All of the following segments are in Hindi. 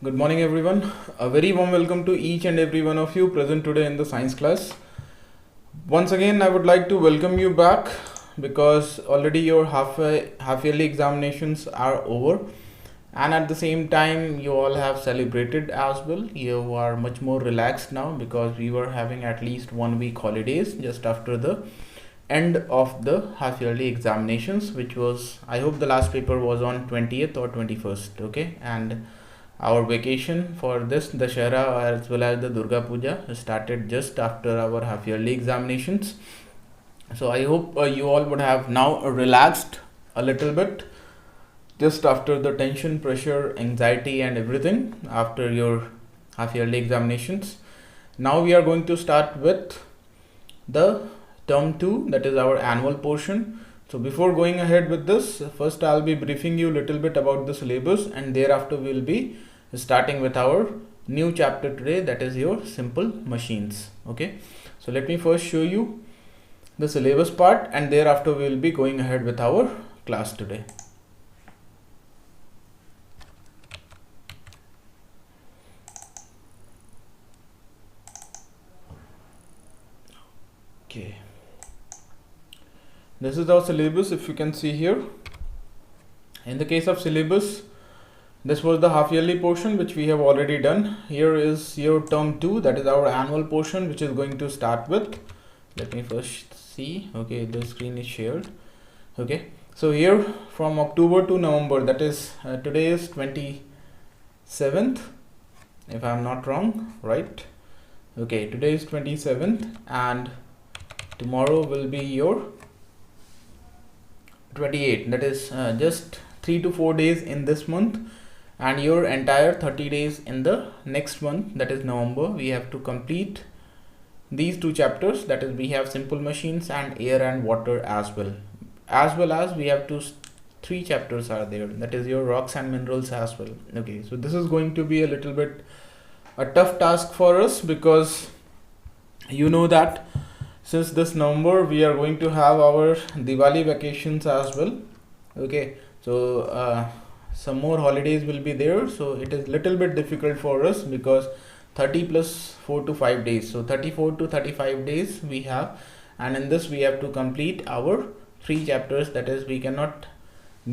Good morning, everyone. A very warm welcome to each and every one of you present today in the science class. Once again, I would like to welcome you back because already your half yearly examinations are over, and at the same time, you all have celebrated as well. You are much more relaxed now because we were having at least 1 week holidays just after the end of the half yearly examinations, which was, I hope the last paper was on 20th or 21st. Okay, and our vacation for this Dashera as well as the Durga Puja started just after our half yearly examinations. So I hope you all would have now relaxed a little bit just after the tension, pressure, anxiety and everything after your half yearly examinations. Now we are going to start with the term 2, that is our annual portion. So before going ahead with this, first I'll be briefing you a little bit about the syllabus, and thereafter we'll be starting with our new chapter today, that is your simple machines. Okay, so let me first show you the syllabus part, and thereafter we will be going ahead with our class today. Okay, this is our syllabus. If you can see here, in the case of syllabus, this was the half yearly portion which we have already done. Here is your term 2, that is our annual portion, which is going to start with, let me first see. Okay, the screen is shared. Okay, so here from October to November, that is today is 27th, if I am not wrong, right? Okay, today is 27th and tomorrow will be your 28th. That is just 3 to 4 days in this month, and your entire 30 days in the next month, that is November. We have to complete these two chapters, that is we have simple machines and air and water as well as we have three chapters are there, that is your rocks and minerals as well. Okay, so this is going to be a little bit a tough task for us because you know that since this November we are going to have our Diwali vacations as well. Okay, so some more holidays will be there, so it is little bit difficult for us because 30 plus 4 to 5 days, so 34 to 35 days we have, and in this we have to complete our three chapters, that is we cannot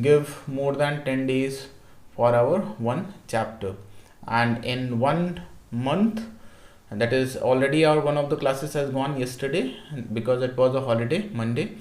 give more than 10 days for our one chapter. And in 1 month, and that is already our one of the classes has gone yesterday because it was a holiday, Monday.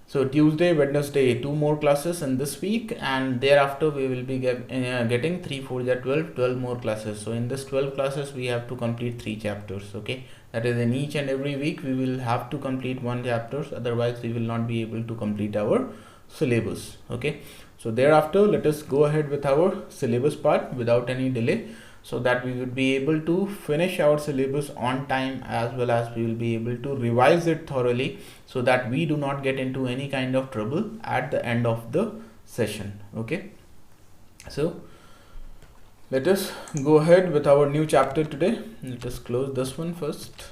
So Tuesday, Wednesday, 2 more classes in this week, and thereafter we will be getting 3, 4, 12 more classes. So in this 12 classes we have to complete 3 chapters. Okay, that is in each and every week we will have to complete 1 chapter, otherwise we will not be able to complete our syllabus. Okay, so thereafter let us go ahead with our syllabus part without any delay, so that we would be able to finish our syllabus on time, as well as we will be able to revise it thoroughly, so that we do not get into any kind of trouble at the end of the session. Okay, so let us go ahead with our new chapter today. Let us close this one first.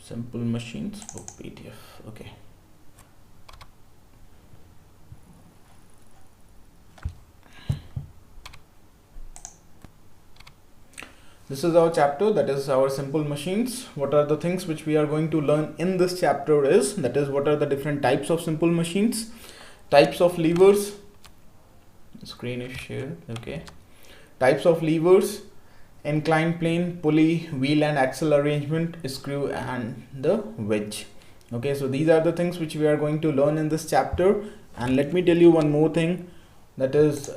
Simple machines book PDF. Okay, this is our chapter, that is our simple machines. What are the things which we are going to learn in this chapter is, that is what are the different types of simple machines, types of levers, screen is shared. Okay, types of levers, inclined plane, pulley, wheel and axle arrangement, screw and the wedge. Okay, so these are the things which we are going to learn in this chapter. And let me tell you one more thing, that is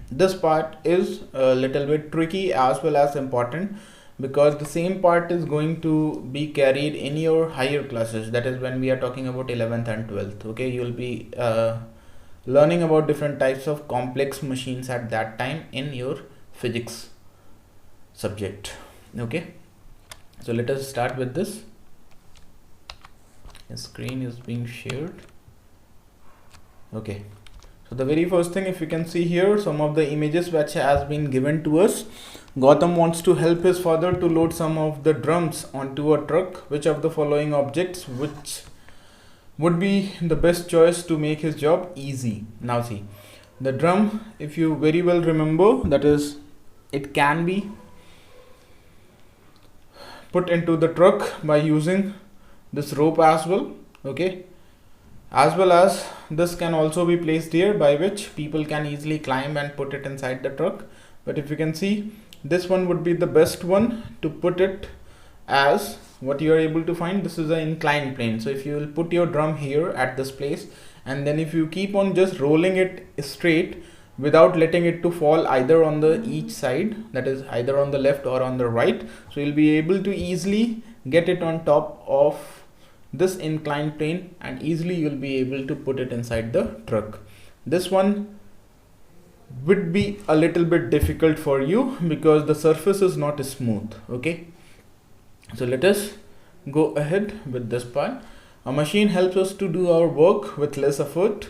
this part is a little bit tricky as well as important, because the same part is going to be carried in your higher classes, that is when we are talking about 11th and 12th. Okay, you will be learning about different types of complex machines at that time in your physics subject. Okay, so let us start with this. The screen is being shared. Okay, so the very first thing, if you can see here, some of the images which has been given to us. Gautam wants to help his father to load some of the drums onto a truck. Which of the following objects which would be the best choice to make his job easy. Now see, the drum, if you very well remember, that is, it can be put into the truck by using this rope as well, okay, as well as this can also be placed here by which people can easily climb and put it inside the truck. But if you can see, this one would be the best one to put it, as what you are able to find, this is an inclined plane. So if you will put your drum here at this place, and then if you keep on just rolling it straight without letting it to fall either on the each side, that is either on the left or on the right, so you'll be able to easily get it on top of this inclined plane, and easily you'll be able to put it inside the truck. This one would be a little bit difficult for you because the surface is not smooth, okay. So let us go ahead with this part. A machine helps us to do our work with less effort.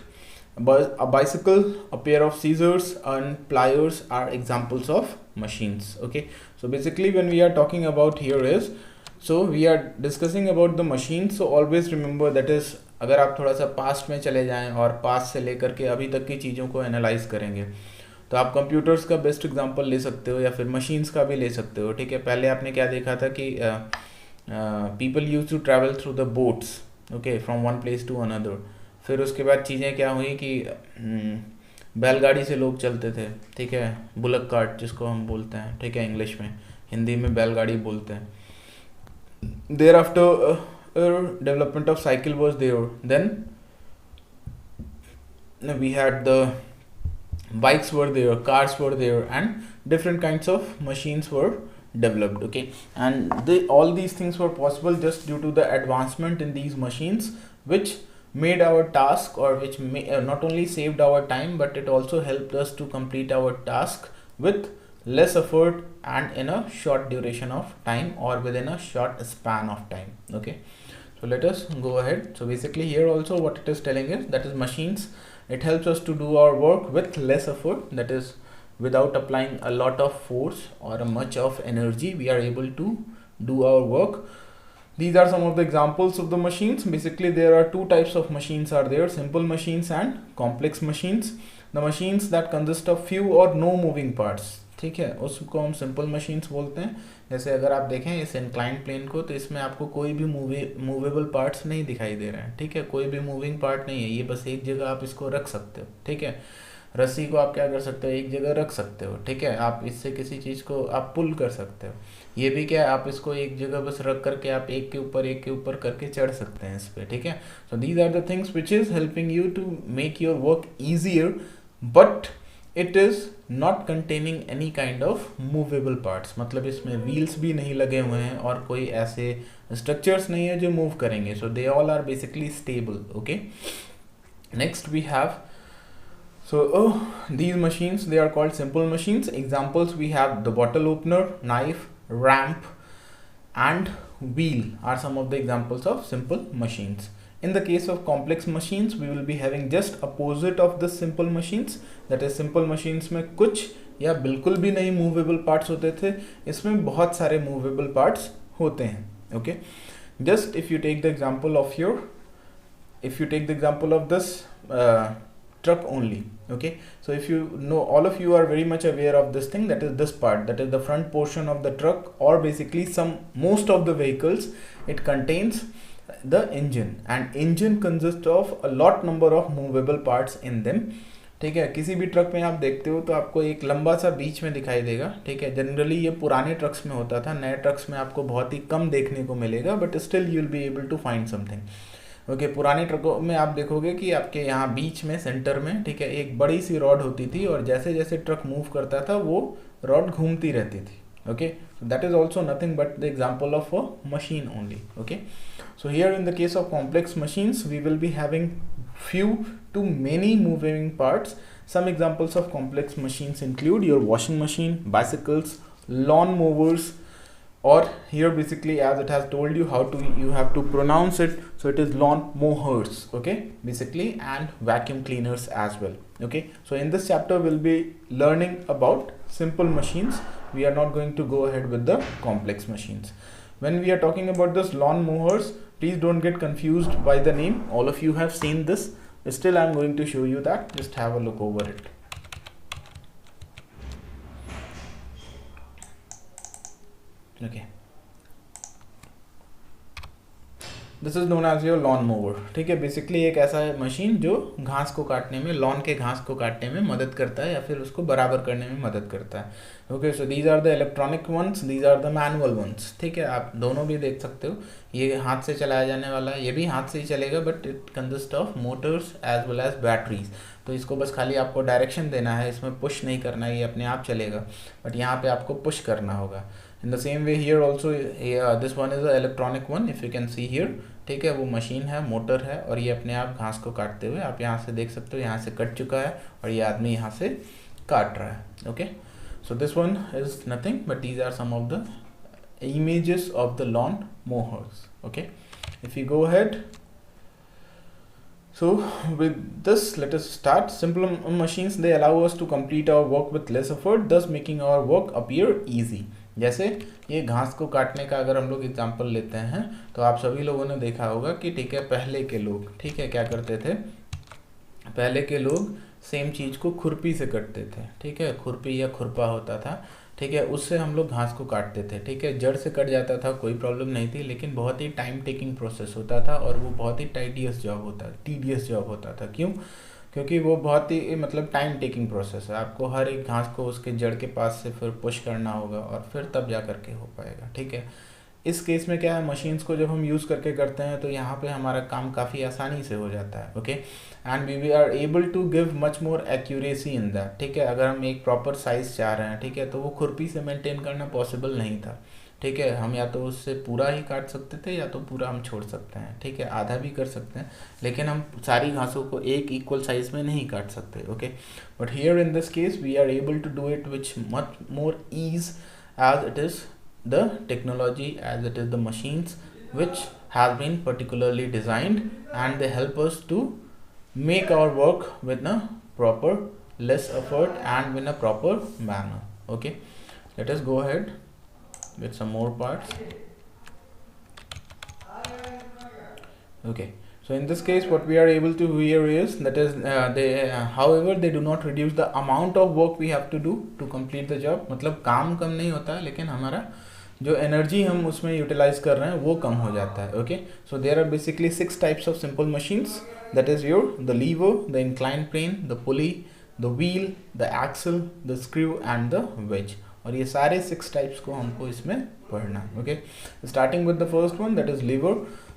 A bicycle, a pair of scissors and pliers are examples of machines, okay. So basically when we are talking about here is, so we are discussing about the machine. So always remember, that is, अगर आप थोड़ा सा पास्ट में चले जाएं और पास्ट से लेकर के अभी तक की चीज़ों को एनालाइज करेंगे, तो आप कंप्यूटर्स का बेस्ट एग्जांपल ले सकते हो या फिर मशीन्स का भी ले सकते हो, ठीक है। पहले आपने क्या देखा था कि people use to travel through the boats, okay, from one place to another. फिर उसके बाद चीज़ें क्या हुई कि बैलगाड़ी से लोग चलते थे, ठीक है, बुलक कार्ट जिसको हम बोलते हैं, ठीक है, इंग्लिश में, हिंदी में बैलगाड़ी बोलते हैं। There after development of cycle was there, then we had the bikes were there, cars were there, and different kinds of machines were developed, okay. And all these things were possible just due to the advancement in these machines, which made our task, or which not only saved our time, but it also helped us to complete our task with less effort and in a short duration of time, or within a short span of time, okay. So let us go ahead. So basically here also what it is telling is, that is machines, it helps us to do our work with less effort, that is without applying a lot of force or much of energy, we are able to do our work. These are some of the examples of the machines. Basically there are two types of machines are there, simple machines and complex machines. The machines that consist of few or no moving parts, ठीक है, उसको हम सिंपल मशीन्स बोलते हैं। जैसे अगर आप देखें इस इंक्लाइंड प्लेन को, तो इसमें आपको कोई भी मूवेबल पार्ट्स नहीं दिखाई दे रहे हैं, ठीक है, कोई भी मूविंग पार्ट नहीं है, ये बस एक जगह आप इसको रख सकते हो, ठीक है। रस्सी को आप क्या कर सकते हो, एक जगह रख सकते हो, ठीक है, आप इससे किसी चीज़ को आप पुल कर सकते हो। ये भी क्या है, आप इसको एक जगह बस रख करके आप एक के ऊपर करके चढ़ सकते हैं इस पर, ठीक है। So these are the things which is helping you to make your work easier, but it is not containing any kind of movable parts, मतलब इसमें व्हील्स भी नहीं लगे हुए हैं और कोई ऐसे स्ट्रक्चर्स नहीं है जो मूव करेंगे। So they all are basically stable, okay. Next we have, so these machines, they are called simple machines. Examples we have the bottle opener, knife, ramp and wheel are some of the examples of simple machines. In the case of complex machines, we will be having just opposite of the simple machines, that is simple machines में कुछ या बिल्कुल भी नहीं movable parts होते थे, इसमें बहुत सारे movable parts होते हैं, okay. Just if you take the example of this truck only, okay. So if you know, all of you are very much aware of this thing, that is this part, that is the front portion of the truck, or basically most of the vehicles, it contains the engine, and engine consists of a lot number of movable parts in them, ठीक है। किसी भी ट्रक में आप देखते हो तो आपको एक लंबा सा बीच में दिखाई देगा, ठीक है। जनरली ये पुराने ट्रक्स में होता था, नए ट्रक्स में आपको बहुत ही कम देखने को मिलेगा, but still you will be able to find something, okay. पुराने ट्रकों में आप देखोगे कि आपके यहाँ बीच में सेंटर में, ठीक है, एक बड़ी सी रॉड होती थी, और जैसे जैसे ट्रक मूव करता था वो रॉड घूमती रहती थी, okay. So that is also nothing but the example of a machine only, okay. So here in the case of complex machines, we will be having few to many moving parts. Some examples of complex machines include your washing machine, bicycles, lawn mowers, or here basically as it has told you how to, you have to pronounce it, so it is lawn mowers, okay, basically, and vacuum cleaners as well, okay. So in this chapter we'll be learning about simple machines. We are not going to go ahead with the complex machines. When we are talking about this lawn mowers, please don't get confused by the name. All of you have seen this. Still, I'm going to show you that. Just have a look over it. Okay. This is known as your lawn mower. ठीक है, बेसिकली एक ऐसा मशीन जो घास को काटने में, लॉन के घास को काटने में मदद करता है या फिर उसको बराबर करने में मदद करता है. Okay, so these are the electronic ones, these are the manual ones. ठीक है, आप दोनों भी देख सकते हो. ये हाथ से चलाया जाने वाला है, ये भी हाथ से ही चलेगा, but it consist of motors as well as batteries. तो इसको बस खाली आपको डायरेक्शन देना है, इसमें पुश नहीं करना है, ये अपने आप चलेगा, बट यहाँ पे आपको पुश करना होगा. In the same way here also, this one is a electronic one, if you can see here. ठीक है, वो मशीन है, मोटर है, और ये अपने आप घास को काटते हुए, आप यहाँ से देख सकते हो, यहाँ से कट चुका है और ये आदमी यहाँ से काट रहा है. Okay, so this one is nothing but these are some of the images of the lawn mowers. Okay, if you go ahead, so with this let us start. Simple machines, they allow us to complete our work with less effort, thus making our work appear easy. जैसे ये घास को काटने का अगर हम लोग एग्जांपल लेते हैं तो आप सभी लोगों ने देखा होगा कि ठीक है, पहले के लोग, ठीक है, क्या करते थे, पहले के लोग सेम चीज़ को खुरपी से कटते थे. ठीक है, खुरपी या खुरपा होता था. ठीक है, उससे हम लोग घास को काटते थे. ठीक है, जड़ से कट जाता था, कोई प्रॉब्लम नहीं थी, लेकिन बहुत ही टाइम टेकिंग प्रोसेस होता था और वो बहुत ही टीडियस जॉब होता था. क्यों? क्योंकि वो बहुत ही मतलब टाइम टेकिंग प्रोसेस है. आपको हर एक घास को उसके जड़ के पास से फिर पुश करना होगा और फिर तब जा करके हो पाएगा. ठीक है, इस केस में क्या है, मशीन्स को जब हम यूज़ करके करते हैं तो यहाँ पे हमारा काम काफ़ी आसानी से हो जाता है. Okay, and we are able to give much more accuracy in that. ठीक है, अगर हम एक प्रॉपर साइज़ चाह रहे हैं, ठीक है, तो वो खुरपी से मेंटेन करना पॉसिबल नहीं था. ठीक है, हम या तो उससे पूरा ही काट सकते थे या तो पूरा हम छोड़ सकते हैं. ठीक है, आधा भी कर सकते हैं, लेकिन हम सारी घासों को एक इक्वल साइज में नहीं काट सकते. Okay, but here in this case we are able to do it which much more ease as it is the technology, as it is the machines which have been particularly designed, and they help us to make our work with a proper less effort and in a proper manner. Okay, let us go ahead with some more parts. Okay, so in this case what we are able to do here is that is however they do not reduce the amount of work we have to do to complete the job. मतलब काम कम नहीं होता है, लेकिन हमारा जो एनर्जी हम उसमें यूटिलाइज कर रहे हैं वो कम हो जाता है. Okay, so there are basically 6 types of simple machines, that is your the lever, the incline plane, the pulley, the wheel, the axle, the screw and the wedge. और ये सारे 6 टाइप्स को हमको इसमें पढ़ना है. Okay, starting with the first one, that is lever.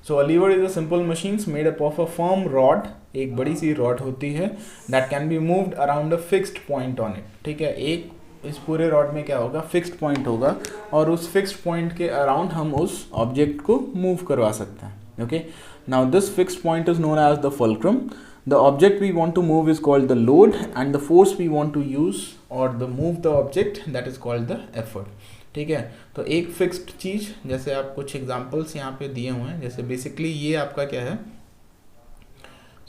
So a lever is a simple machines made up of a firm rod. एक बड़ी सी रॉड होती है that can be moved around a fixed point on it. ठीक है, एक इस पूरे रॉड में क्या होगा, फिक्स्ड पॉइंट होगा, और उस फिक्स्ड पॉइंट के अराउंड हम उस ऑब्जेक्ट को मूव करवा सकते हैं. Okay, now this fixed point is known as the fulcrum. The object we want to move is called the load, and the force we want to use और the move the object, that is called the effort. ठीक है, तो एक फिक्स्ड चीज़, जैसे आप कुछ एग्जांपल्स यहाँ पे दिए हुए हैं, जैसे बेसिकली ये आपका क्या है,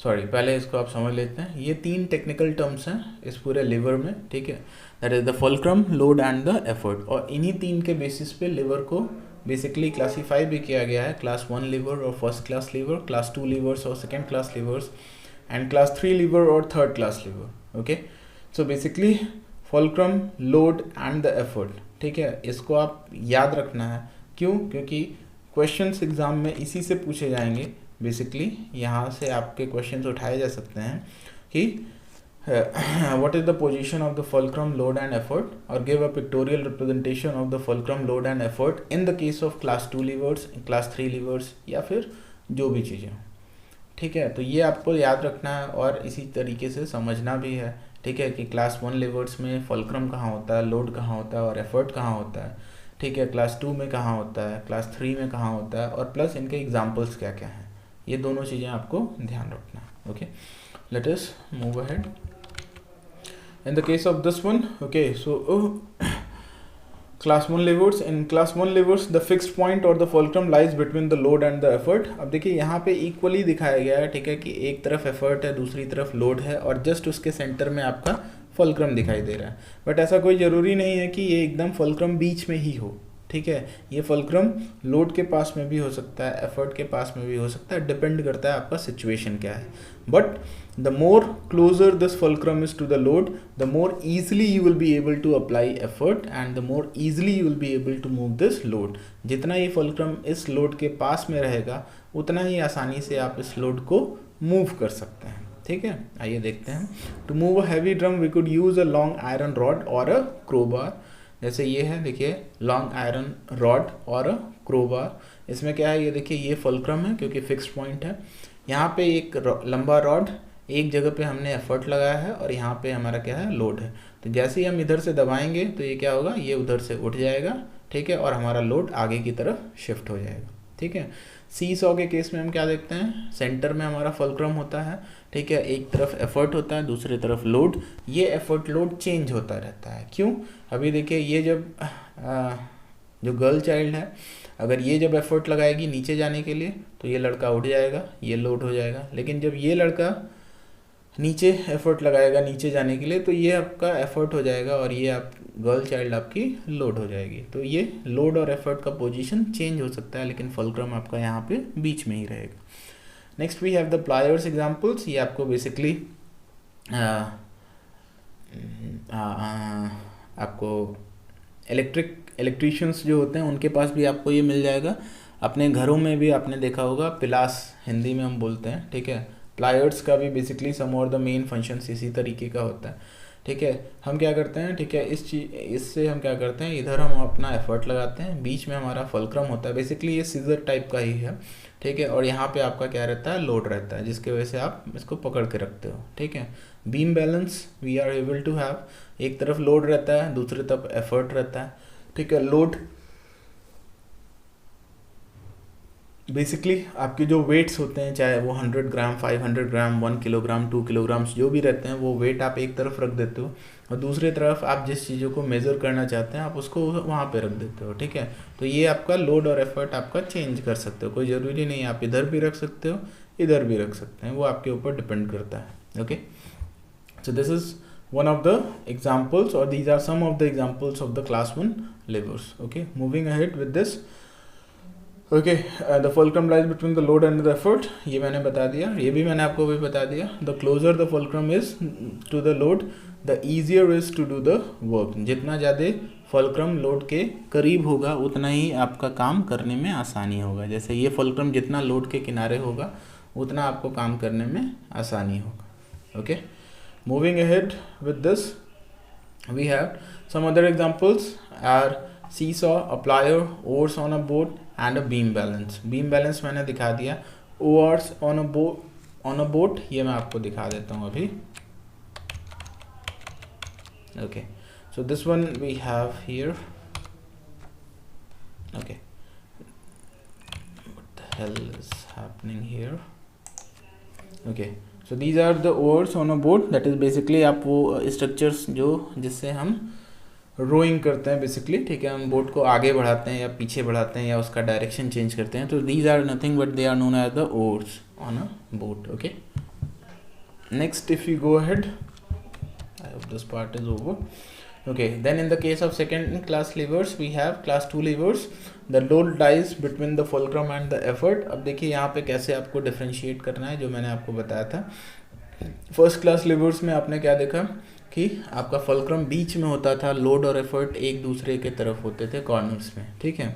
सॉरी पहले इसको आप समझ लेते हैं. ये 3 टेक्निकल टर्म्स हैं इस पूरे लिवर में. ठीक है, that is the fulcrum, load and the effort. और इन्हीं 3 के बेसिस पे लिवर को बेसिकली क्लासीफाई भी किया गया है. क्लास 1 लिवर और first class lever, class 2 levers और second class levers, and class 3 lever और third class lever. Okay, so basically fulcrum, load and the effort. ठीक है, इसको आप याद रखना है. क्यों? क्योंकि क्वेश्चंस एग्जाम में इसी से पूछे जाएंगे. बेसिकली यहाँ से आपके क्वेश्चंस उठाए जा सकते हैं कि what is the position of the fulcrum, load and effort, or give a pictorial representation of the fulcrum, load and effort in the case of class 2 levers, class 3 levers, या फिर जो भी चीज़ें. ठीक है, तो ये आपको याद रखना है और इसी तरीके से समझना भी है. ठीक है, कि क्लास 1 लेवर्स में फुलक्रम कहाँ होता है, लोड कहाँ होता है और एफर्ट कहाँ होता है. ठीक है, क्लास 2 में कहाँ होता है, क्लास 3 में कहाँ होता है, और प्लस इनके एग्जाम्पल्स क्या क्या हैं. ये दोनों चीज़ें आपको ध्यान रखना है. Okay, let us move ahead. In the case of this one, okay, so class 1 levers, in class 1 levers the fixed point or the fulcrum lies between the load and the effort. अब देखिए यहाँ पे इक्वली दिखाया गया है. ठीक है, कि एक तरफ एफर्ट है, दूसरी तरफ लोड है, और जस्ट उसके सेंटर में आपका फुलक्रम दिखाई दे रहा है. बट ऐसा कोई ज़रूरी नहीं है कि ये एकदम फुलक्रम बीच में ही हो. ठीक है। ये फुलक्रम लोड के पास में भी हो सकता है, एफर्ट के पास में भी हो सकता है, डिपेंड करता है आपका सिचुएशन क्या है। But the more closer this fulcrum is to the load, the more easily you will be able to apply effort and the more easily you will be able to move this load. जितना ये फुलक्रम इस लोड के पास में रहेगा उतना ही आसानी से आप इस लोड को मूव कर सकते हैं, ठीक है। आइए देखते हैं। To move a heavy drum we could use a long iron rod और अ क्रोबार। जैसे ये है, देखिए लॉन्ग आयरन रॉड और अ क्रोबार। इसमें क्या है, ये देखिए ये फुलक्रम है क्योंकि फिक्स्ड पॉइंट है। यहाँ पे एक लंबा रॉड, एक जगह पे हमने एफर्ट लगाया है और यहाँ पे हमारा क्या है, लोड है। तो जैसे ही हम इधर से दबाएंगे तो ये क्या होगा, ये उधर से उठ जाएगा, ठीक है, और हमारा लोड आगे की तरफ शिफ्ट हो जाएगा, ठीक है। सी सॉ के केस में हम क्या देखते हैं, सेंटर में हमारा फुलक्रम होता है, ठीक है, एक तरफ एफर्ट होता है, दूसरी तरफ लोड। ये एफर्ट लोड चेंज होता रहता है। क्यों? अभी देखिए ये जब जो गर्ल चाइल्ड है, अगर ये जब एफर्ट लगाएगी नीचे जाने के लिए तो ये लड़का उठ जाएगा, ये लोड हो जाएगा। लेकिन जब ये लड़का नीचे एफर्ट लगाएगा नीचे जाने के लिए तो ये आपका एफर्ट हो जाएगा और ये आप गर्ल चाइल्ड आपकी लोड हो जाएगी। तो ये लोड और एफर्ट का पोजीशन चेंज हो सकता है, लेकिन फुलक्रम आपका यहाँ पे बीच में ही रहेगा। Next we have the pliers examples. ये आपको बेसिकली आपको इलेक्ट्रीशियंस जो होते हैं उनके पास भी आपको ये मिल जाएगा। अपने घरों में भी आपने देखा होगा, पिलास हिंदी में हम बोलते हैं, ठीक है। प्लायर्स का भी बेसिकली सम और द मेन फंक्शंस इसी तरीके का होता है, ठीक है। हम क्या करते हैं, ठीक है, इससे हम क्या करते हैं, इधर हम अपना एफर्ट लगाते हैं, बीच में हमारा फुलक्रम होता है, बेसिकली ये सीजर टाइप का ही है, ठीक है। और यहाँ पे आपका क्या रहता है, लोड रहता है, जिसकी वजह से आप इसको पकड़ के रखते हो, ठीक है। Beam balance we are able to have, एक तरफ लोड रहता है, दूसरी तरफ एफर्ट रहता है, ठीक है। लोड बेसिकली आपके जो वेट्स होते हैं, चाहे वो 100 ग्राम, 500 ग्राम, 1 किलोग्राम, 2 किलोग्राम्स जो भी रहते हैं, वो वेट आप एक तरफ रख देते हो और दूसरी तरफ आप जिस चीज़ों को मेज़र करना चाहते हैं आप उसको वहाँ पे रख देते हो, ठीक है। तो ये आपका लोड और एफर्ट आपका चेंज कर सकते हो, कोई ज़रूरी नहीं आप इधर भी रख सकते हो, इधर भी रख सकते हैं, वो आपके ऊपर डिपेंड करता है, okay. So this is one of the examples, or these are some of the examples of the class 1 levers, okay. Moving ahead with this, okay, the fulcrum lies between the load and the effort, ये मैंने बता दिया, ये भी मैंने आपको भी बता दिया। The closer the fulcrum is to the load, the easier is to do the work। जितना ज़्यादा फुलक्रम लोड के करीब होगा उतना ही आपका काम करने में आसानी होगा। जैसे ये फुलक्रम जितना लोड के किनारे होगा उतना आपको काम करने में आसानी होगा, okay. Moving ahead with this, we have some other examples are seesaw, a plier, oars on a boat and a beam balance। beam balance मैंने दिखा दिया। oars on a boat ये मैं आपको दिखा देता हूँ अभी, okay। so this one we have here, okay। what the hell is happening here, okay। so these are the oars on a boat, that is basically आप वो structures जो जिससे हम रोइंग करते हैं बेसिकली, ठीक है। हम बोट को आगे बढ़ाते हैं या पीछे बढ़ाते हैं या उसका डायरेक्शन चेंज करते हैं, तो these are nothing but they are known as the oars on a boat, okay। next if we go ahead, I hope this part is over, okay। then in the case of second class levers we have class 2 levers, the load lies between the fulcrum and the effort। अब देखिए यहाँ पे कैसे आपको डिफरेंशिएट करना है, जो मैंने आपको बताया था। फर्स्ट क्लास लिवर्स में आपने क्या देखा कि आपका फुलक्रम बीच में होता था, लोड और एफर्ट एक दूसरे के तरफ होते थे कॉर्नर्स में, ठीक है।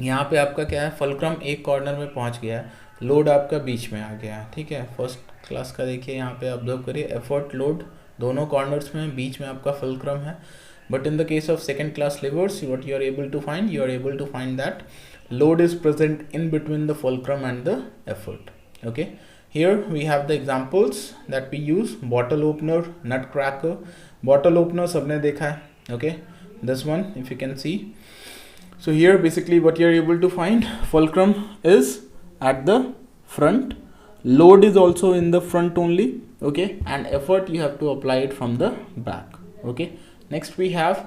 यहाँ पे आपका क्या है, फुलक्रम एक कॉर्नर में पहुँच गया, लोड आपका बीच में आ गया, ठीक है। फर्स्ट क्लास का देखिए यहाँ पे ऑब्जर्व करिए, एफर्ट लोड दोनों कॉर्नर्स में, बीच में आपका फुलक्रम है। But in the case of second class levers what you are able to find, you are able to find that load is present in between the fulcrum and the effort, okay। here we have the examples that we use, bottle opener, nut cracker। bottle opener सबने देखा है, okay। this one if you can see, so here basically what you are able to find, fulcrum is at the front, load is also in the front only, okay, and effort you have to apply it from the back, okay। next we have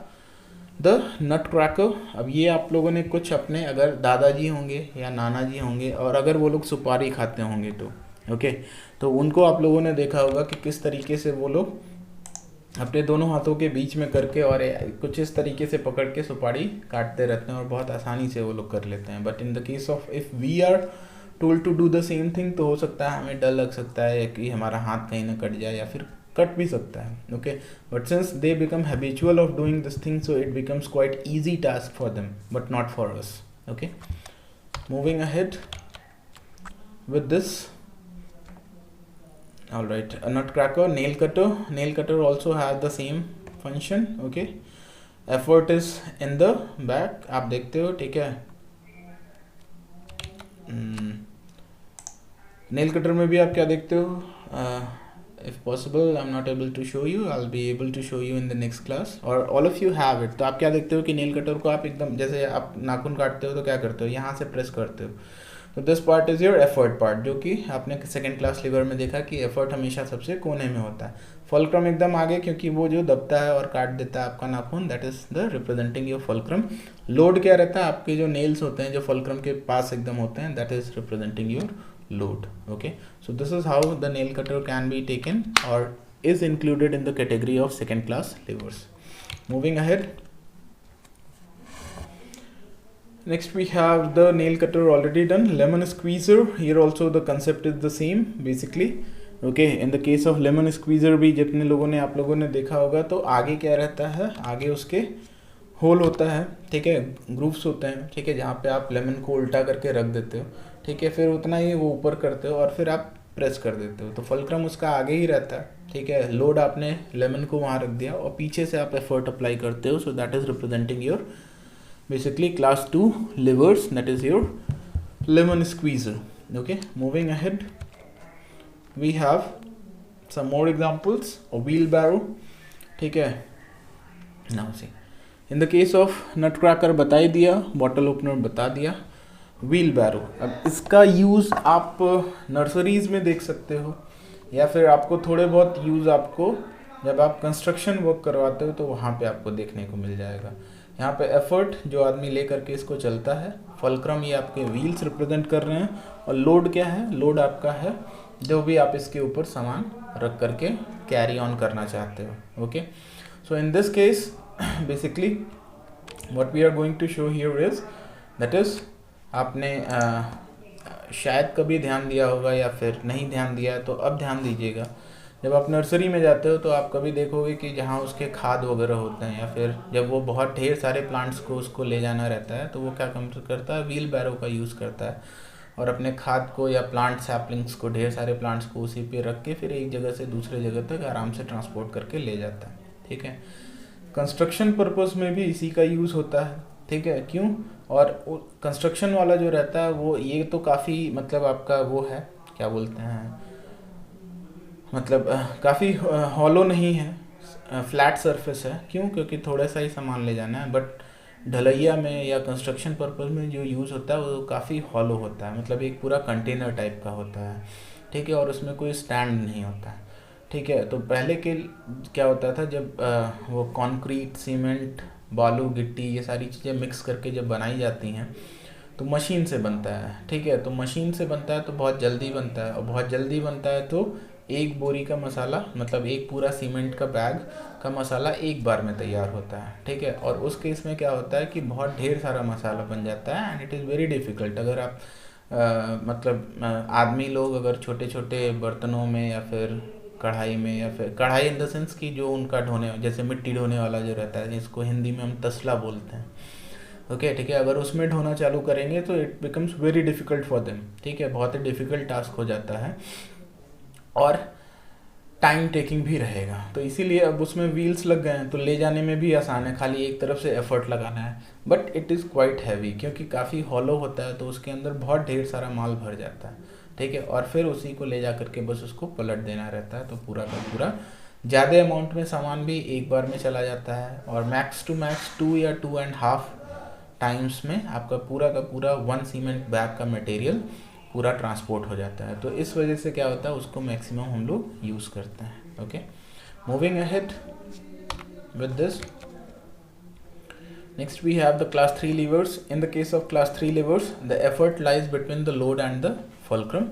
the nutcracker. अब ये आप लोगों ने कुछ अपने अगर दादाजी होंगे या नाना जी होंगे और अगर वो लोग सुपारी खाते होंगे तो ओके, तो उनको आप लोगों ने देखा होगा कि किस तरीके से वो लोग अपने दोनों हाथों के बीच में करके और कुछ इस तरीके से पकड़ के सुपारी काटते रहते हैं और बहुत आसानी से वो लोग कर लेते हैं. But in the case of if we are told to do the same thing, तो हो सकता है हमें डर लग सकता है कि हमारा हाथ कहीं ना कट जाए या फिर कट भी सकता है. Okay, but since they become habitual of doing this thing, so it becomes quite easy task for them but not for us. Okay, moving ahead with this. All right, a nutcracker, nail cutter also has the same function. Okay, effort is in the back, आप देखते हो, ठीक है. nail cutter में भी आप क्या देखते हो? if possible I'm not able to show you, I'll be able to show you in the next class, or all of you have it. तो आप क्या देखते हो कि nail cutter को आप एकदम जैसे आप नाखून काटते हो तो क्या करते हो, यहाँ से प्रेस करते हो. तो this part is your effort part, जो कि आपने सेकेंड क्लास लीवर में देखा कि एफर्ट हमेशा सबसे कोने में होता है. फुलक्रम एकदम आगे, क्योंकि वो जो दबता है और काट देता है आपका नाखून, that is the representing your fulcrum. Load क्या रहता है, आपके जो नेल्स होते हैं जो फुलक्रम के पास एकदम होते हैं, that is representing your load. Okay, so this is how the nail cutter can be taken और is included in the category of second class levers. Moving ahead, next we have the nail cutter already done. Lemon squeezer, here also the concept is the same basically. Okay, in the case of lemon squeezer भी जितने लोगों ने आप लोगों ने देखा होगा, तो आगे क्या रहता है, आगे उसके होल होता है, ठीक है, ग्रूव्स होते हैं, ठीक है, जहाँ पे आप लेमन को उल्टा करके रख देते हो, ठीक है, फिर उतना ही वो ऊपर करते हो और फिर आप प्रेस कर देते हो. तो फुलक्रम उसका आगे ही रहता है, ठीक है. लोड आपने लेमन को वहाँ रख दिया और पीछे से आप एफर्ट अप्लाई करते हो. So that is representing your basically class 2 levers, that is your lemon squeezer. Okay, moving ahead, we have some more examples. A wheelbarrow, ठीक है. now see, in the case of nutcracker बता ही दिया, bottle opener बता दिया, wheelbarrow. अब इसका यूज़ आप नर्सरीज में देख सकते हो या फिर आपको थोड़े बहुत यूज़ आपको जब आप कंस्ट्रक्शन वर्क करवाते हो तो वहाँ पे आपको देखने को मिल जाएगा. यहाँ पे एफर्ट जो आदमी ले करके इसको चलता है, फुलक्रम ये आपके व्हील्स रिप्रेजेंट कर रहे हैं, और लोड क्या है, लोड आपका है जो भी आप इसके ऊपर सामान रख करके कैरी ऑन करना चाहते हो. Okay, so in this case basically what we are going to show here is that is, आपने शायद कभी ध्यान दिया होगा या फिर नहीं ध्यान दिया है तो अब ध्यान दीजिएगा. जब आप नर्सरी में जाते हो तो आप कभी देखोगे कि जहाँ उसके खाद वगैरह होते हैं, या फिर जब वो बहुत ढेर सारे प्लांट्स को उसको ले जाना रहता है, तो वो क्या करता है, व्हील बैरो का यूज़ करता है और अपने खाद को या प्लांट सैपलिंग्स को, ढेर सारे प्लांट्स को उसी पे रख के फिर एक जगह से दूसरे जगह तक आराम से ट्रांसपोर्ट करके ले जाता है. ठीक है, कंस्ट्रक्शन पर्पज़ में भी इसी का यूज़ होता है. ठीक है, क्यों, और कंस्ट्रक्शन वाला जो रहता है वो ये तो काफ़ी मतलब आपका वो है, क्या बोलते हैं, मतलब काफ़ी हॉलो नहीं है, फ्लैट सरफेस है. क्यों, क्योंकि थोड़ा सा ही सामान ले जाना है. बट ढलैया में या कंस्ट्रक्शन पर्पज़ में जो यूज़ होता है वो काफ़ी हॉलो होता है, मतलब एक पूरा कंटेनर टाइप का होता है. ठीक है, और उसमें कोई स्टैंड नहीं होता है. ठीक है, तो पहले के क्या होता था, जब वो कंक्रीट, सीमेंट, बालू, गिट्टी, ये सारी चीज़ें मिक्स करके जब बनाई जाती हैं तो मशीन से बनता है. ठीक है, तो मशीन से बनता है तो बहुत जल्दी बनता है, और बहुत जल्दी बनता है तो एक बोरी का मसाला, मतलब एक पूरा सीमेंट का बैग का मसाला एक बार में तैयार होता है. ठीक है, और उस केस में क्या होता है कि बहुत ढेर सारा मसाला बन जाता है, and it is very difficult. अगर आप मतलब आदमी लोग अगर छोटे छोटे बर्तनों में या फिर कढ़ाई में, या फिर कढ़ाई इन द सेंस कि जो उनका ढोने, जैसे मिट्टी ढोने वाला जो रहता है, इसको हिंदी में हम तसला बोलते हैं. ओके, ठीक है, अगर उसमें ढोना चालू करेंगे तो it becomes very difficult for them. ठीक है, बहुत ही डिफ़िकल्ट टास्क हो जाता है और टाइम टेकिंग भी रहेगा. तो इसीलिए अब उसमें व्हील्स लग गए हैं तो ले जाने में भी आसान है, खाली एक तरफ से एफर्ट लगाना है. But it is quite heavy, क्योंकि काफ़ी हॉलो होता है तो उसके अंदर बहुत ढेर सारा माल भर जाता है. ठीक है, और फिर उसी को ले जा करके बस उसको पलट देना रहता है. तो पूरा का पूरा ज़्यादा अमाउंट में सामान भी एक बार में चला जाता है, और मैक्स टू मैक्स 2 या 2.5 टाइम्स में आपका पूरा का पूरा 1 सीमेंट बैग का मटेरियल पूरा ट्रांसपोर्ट हो जाता है. तो इस वजह से क्या होता है, उसको मैक्सिमम हम लोग यूज़ करते हैं. Okay, moving ahead with this, next we have the class 3 levers. In the case of class 3 levers the effort lies between the load and the fulcrum.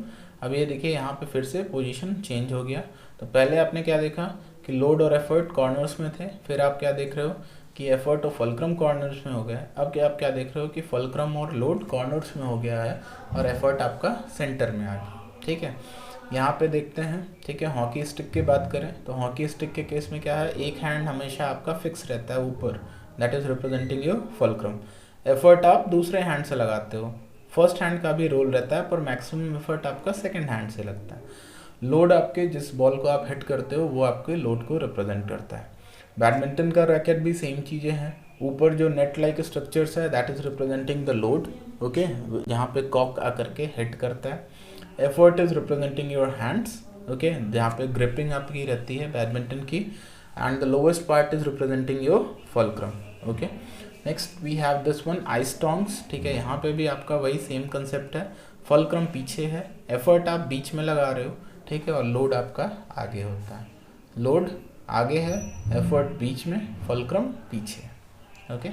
अब ये देखिए यहाँ पे फिर से पोजीशन चेंज हो गया. तो पहले आपने क्या देखा कि लोड और एफर्ट कॉर्नर्स में थे, फिर आप क्या देख रहे हो कि एफर्ट और फुलक्रम कॉर्नर्स में हो गया है। अब क्या आप क्या देख रहे हो कि फुलक्रम और लोड कॉर्नर्स में हो गया है और एफर्ट आपका सेंटर में आ गया। ठीक है, यहाँ पे देखते हैं। ठीक है, हॉकी स्टिक की बात करें तो हॉकी स्टिक के केस में क्या है, एक हैंड हमेशा आपका फिक्स रहता है ऊपर, that is representing your fulcrum. Effort आप दूसरे हैंड से लगाते हो, फर्स्ट हैंड का भी रोल रहता है पर मैक्सिमम एफर्ट आपका सेकंड हैंड से लगता है। लोड आपके जिस बॉल को आप हिट करते हो वो आपके लोड को रिप्रेजेंट करता है। बैडमिंटन का रैकेट भी सेम चीज़ें हैं, ऊपर जो नेट लाइक स्ट्रक्चर्स है that is representing the load, okay, जहाँ पे कॉक आकर के हिट करता है। Effort is representing your hands, okay, जहाँ पे ग्रिपिंग आपकी रहती है बैडमिंटन की, and the lowest part is representing your fulcrum, okay. Next we have this one ice tongs. ठीक है, यहाँ पे भी आपका वही सेम कंसेप्ट है, फुलक्रम पीछे है, एफर्ट आप बीच में लगा रहे हो, ठीक है, और लोड आपका आगे होता है। लोड आगे है, एफर्ट बीच में, फुलक्रम पीछे, okay.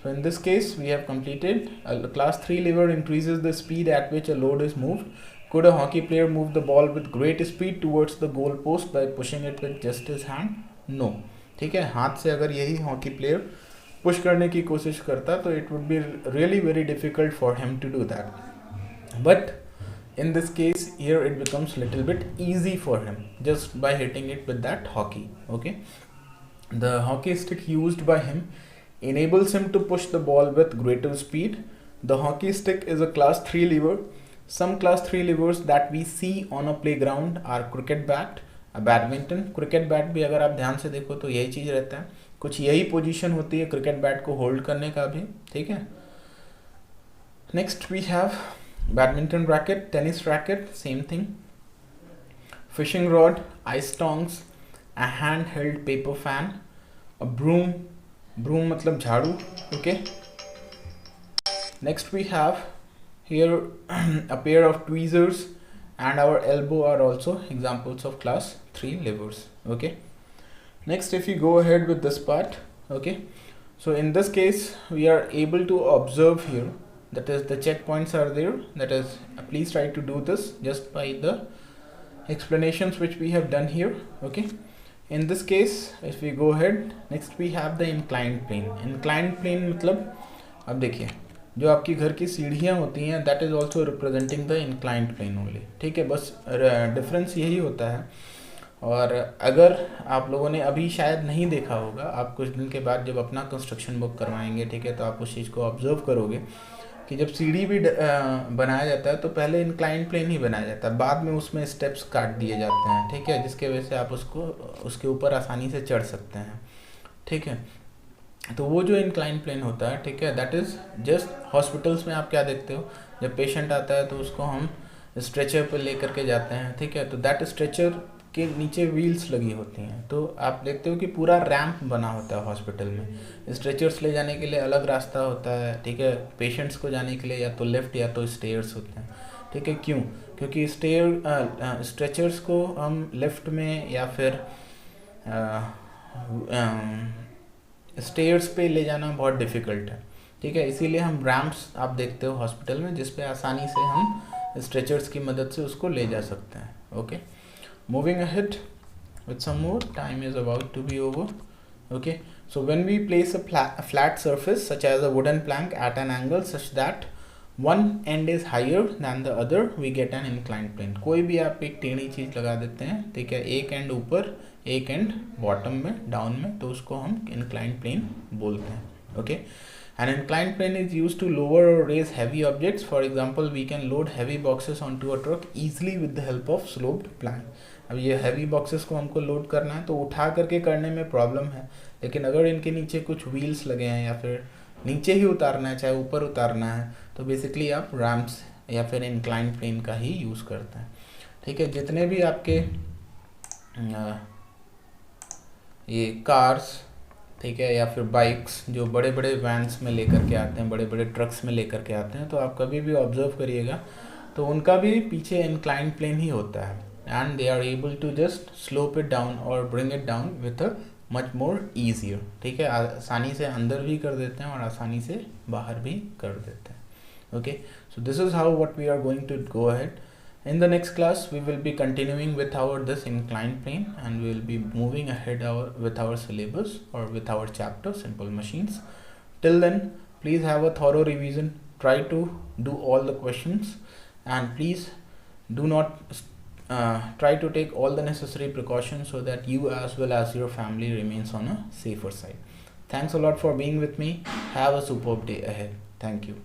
So in this case we have completed class 3 lever increases the speed at which a load is moved. Could a hockey player move the ball with great speed towards the goal post by pushing it with just his hand? No. ठीक है, हाथ से अगर यही हॉकी प्लेयर पुश करने की कोशिश करता तो it would be really very difficult for him to do that. But in this case here it becomes little bit easy for him just by hitting it with that hockey, okay. The hockey stick used by him enables him to push the ball with greater speed. The hockey stick is a class 3 lever. Some class 3 levers that we see on a playground are cricket bat, badminton. Cricket bat भी अगर आप ध्यान से देखो तो यही चीज़ रहता है, कुछ यही पोजीशन होती है क्रिकेट बैट को होल्ड करने का भी, ठीक है। Next we have badminton racket, tennis racket, same thing, fishing rod, ice tongs, a hand held paper fan, a broom, broom मतलब झाड़ू, okay. Next we have here a pair of tweezers and our elbow are also examples of class 3 levers, okay. Next if you go ahead with this part, okay, so in this case we are able to observe here, that is the checkpoints are there, that is please try to do this just by the explanations which we have done here, okay. In this case if we go ahead, next we have the inclined plane. Inclined plane मतलब अब देखिए जो आपकी घर की सीढ़ियाँ होती हैं that is also representing the inclined plane only, ठीक है, बस डिफरेंस यही होता है। और अगर आप लोगों ने अभी शायद नहीं देखा होगा, आप कुछ दिन के बाद जब अपना कंस्ट्रक्शन बुक करवाएंगे, ठीक है, तो आप उस चीज़ को ऑब्जर्व करोगे कि जब सीढ़ी भी बनाया जाता है तो पहले इंक्लाइंड प्लेन ही बनाया जाता है, बाद में उसमें स्टेप्स काट दिए जाते हैं, ठीक है, जिसके वजह से आप उसको उसके ऊपर आसानी से चढ़ सकते हैं, ठीक है। तो वो जो इंक्लाइन प्लेन होता है, ठीक है, दैट इज़ जस्ट हॉस्पिटल्स में आप क्या देखते हो, जब पेशेंट आता है तो उसको हम स्ट्रेचर पे लेकर के जाते हैं, ठीक है, तो दैट स्ट्रेचर के नीचे व्हील्स लगी होती हैं, तो आप देखते हो कि पूरा रैंप बना होता है हॉस्पिटल में। स्ट्रेचर्स ले जाने के लिए अलग रास्ता होता है, ठीक है, पेशेंट्स को जाने के लिए या तो लिफ्ट या तो स्टेयर्स होते हैं, ठीक है। क्यों? क्योंकि स्ट्रेचर्स को हम लिफ्ट में या फिर स्टेयर्स पे ले जाना बहुत डिफ़िकल्ट है, ठीक है, इसीलिए हम रैम्प्स आप देखते हो हॉस्पिटल में जिस पे आसानी से हम स्ट्रेचर्स की मदद से उसको ले जा सकते हैं, okay. Moving ahead with some more, time is about to be over, okay. So when we place a flat surface such as a wooden plank at an angle such that one end is higher than the other, we get an inclined plane. कोई भी आप एक टेढ़ी चीज़ लगा देते हैं, ठीक है, एक एंड ऊपर एक एंड बॉटम में, डाउन में, तो उसको हम इंक्लाइंड प्लेन बोलते हैं, okay. An inclined plane is used to lower or raise heavy objects. For example, we can load heavy boxes onto a truck easily with the help of sloped plank. अब ये heavy boxes को हमको लोड करना है तो उठा करके करने में प्रॉब्लम है, लेकिन अगर इनके नीचे कुछ व्हील्स लगे हैं या फिर नीचे ही उतारना है चाहे ऊपर उतारना है तो बेसिकली आप रैम्प्स या फिर इंक्लाइंड प्लेन का ही यूज़ करते हैं, ठीक है। जितने भी आपके ये कार्स, ठीक है, या फिर बाइक्स जो बड़े बड़े वैन्स में लेकर के आते हैं, बड़े बड़े ट्रक्स में लेकर के आते हैं, तो आप कभी भी ऑब्जर्व करिएगा तो उनका भी पीछे इंक्लाइंड प्लेन ही होता है, and they are able to just slope it down और bring it down with a much more easier, ठीक है, आसानी से अंदर भी कर देते हैं और आसानी से बाहर भी कर देते हैं, okay. So this is how what we are going to go ahead. In the next class, we will be continuing with our this inclined plane, and we will be moving ahead with our syllabus or with our chapter simple machines. Till then, please have a thorough revision. Try to do all the questions, and please do not try to take all the necessary precautions so that you as well as your family remains on a safer side. Thanks a lot for being with me. Have a superb day ahead. Thank you.